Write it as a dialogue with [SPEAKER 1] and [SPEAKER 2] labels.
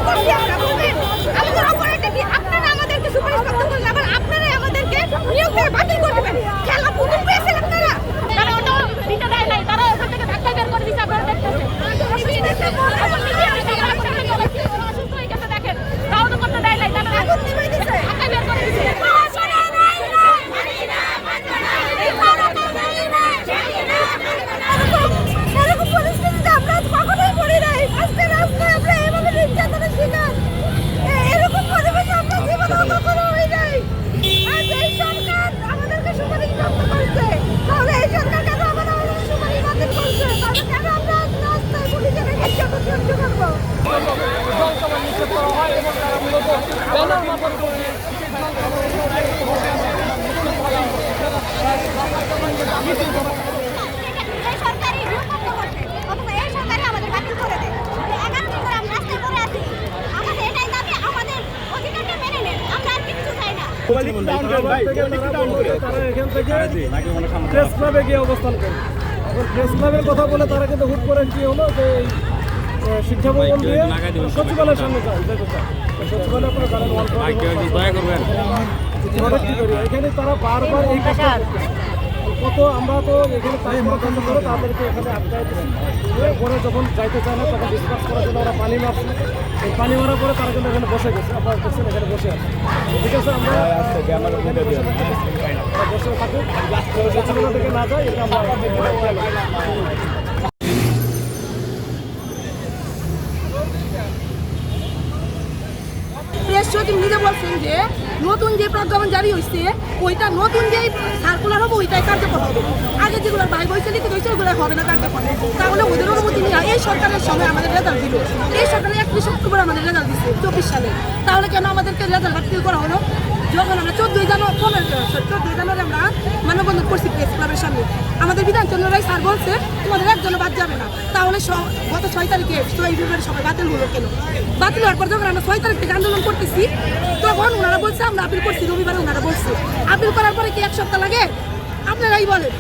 [SPEAKER 1] করছি আমরা বলবেন? আমাদের অপরাধটা কি? আপনারা আমাদেরকে সুপারিশ করতে বললেন, আবার আপনারাই আমাদেরকে নিয়োগ থেকে বাতিল করে দেবেন। খেলা পুতুল পেয়েছেন আপনারা।
[SPEAKER 2] তারা ওটা দিতে দেয় নাই, তারা ওখান থেকে ধাক্কা বের করে দিচ্ছে। আপনারা দেখতেছেন এখন মিডিয়া অসুস্থ হয়ে গেছে, দেখেন তাও তো করতে দেয় নাই, তারা
[SPEAKER 1] আগুন নিভাই দিছে।
[SPEAKER 2] ধাক্কা বের করে দিচ্ছে।
[SPEAKER 1] এরকম পরিস্থিতিতে আমরা কখনোই পড়ি নাই। আজকে রাস্তায় আমরা এভাবে নির্যাতনের শিকার। এরকম পরিবেশে আমরা জীবনেও কখনো হই নাই। আজ এই সরকার আমাদেরকে সুপারিশ করতে পারছে, তাহলে এই সরকার কেন আমাদের সুপারিশ বাতিল করছে? তাহলে কেন আমরা রাস্তায় পুলিশের নির্যাতন সহ্য করবো?
[SPEAKER 2] এই সরকারই বিপক্ষ করছে, অথবা এই সরকারই আমাদের বাতিল করে দেয়। 11 দিন ধরে আমরা রাস্তায় পড়ে আছি। আমাদের এটাই দাবি, আমাদের অধিকারটা মেনে নেন, আমরা আর কিছু চাই না।
[SPEAKER 3] তারা এখান থেকে প্রেস ক্লাবে গিয়ে অবস্থান করে। এখন প্রেস ক্লাবের কথা বলে তারা কিন্তু হুট করে কি হলো যে শিক্ষা ভবন দিয়ে সচিবালয়ের সামনে যেতে চায়। সচিবালয় করে তারা এখানে তারা বারবার এই কাজটা করছে। কত আমরা তো এখানে পানি মারা বন্ধ করে তাদেরকে এখানে আটকায় দিচ্ছি। পরে যখন যাইতে চায় না তখন ডিসপাস করার জন্য ওরা পানি মারছে। এই পানি মারার পরে তারা কিন্তু এখানে বসে গেছে। আপনারা দেখছেন এখানে বসে আছে। ঠিক আছে, আমরা এখানে বসে থাকুক, সচিবালয় থেকে না যায় এটা আমরা
[SPEAKER 1] প্রেস সচিব নিজে বলছেন যে নতুন যে প্রজ্ঞাপন জারি হয়েছে ওইটা নতুন যে সার্কুলার হবে ওইটাই কার্যকর হবে। আগে যেগুলো ভাই বইছে লিখিত হয়েছে ওগুলো হবে না কার্যকর। তাহলে ওদের অনুমতি নিয়ে এই সরকারের সময় আমাদের রেজাল্ট দিল। এই সরকারের 31 অক্টোবর আমাদের রেজাল্ট দিচ্ছে 24 সালে। তাহলে কেন আমাদেরকে রেজাল্ট বাতিল করা হলো? যখন আমরা 14 জানুয়ারি আমরা মানববন্ধন করছি প্রেস ক্লাবের সামনে, আমাদের বিধানচন্দ্র রায় স্যার বলছে তোমাদের একজনও বাদ যাবে না। তাহলে গত 6 তারিখে 6 ফেব্রুয়ারি সবাই বাতিল হলো কেন? বাতিল হওয়ার পর যখন আমরা 6 তারিখ থেকে আন্দোলন করতেছি তখন ওনারা বলছে আমরা আপিল করছি, রবিবারে ওনারা বলছে আপিল করার পরে কি 1 সপ্তাহ লাগে? আপনারাই বলেন।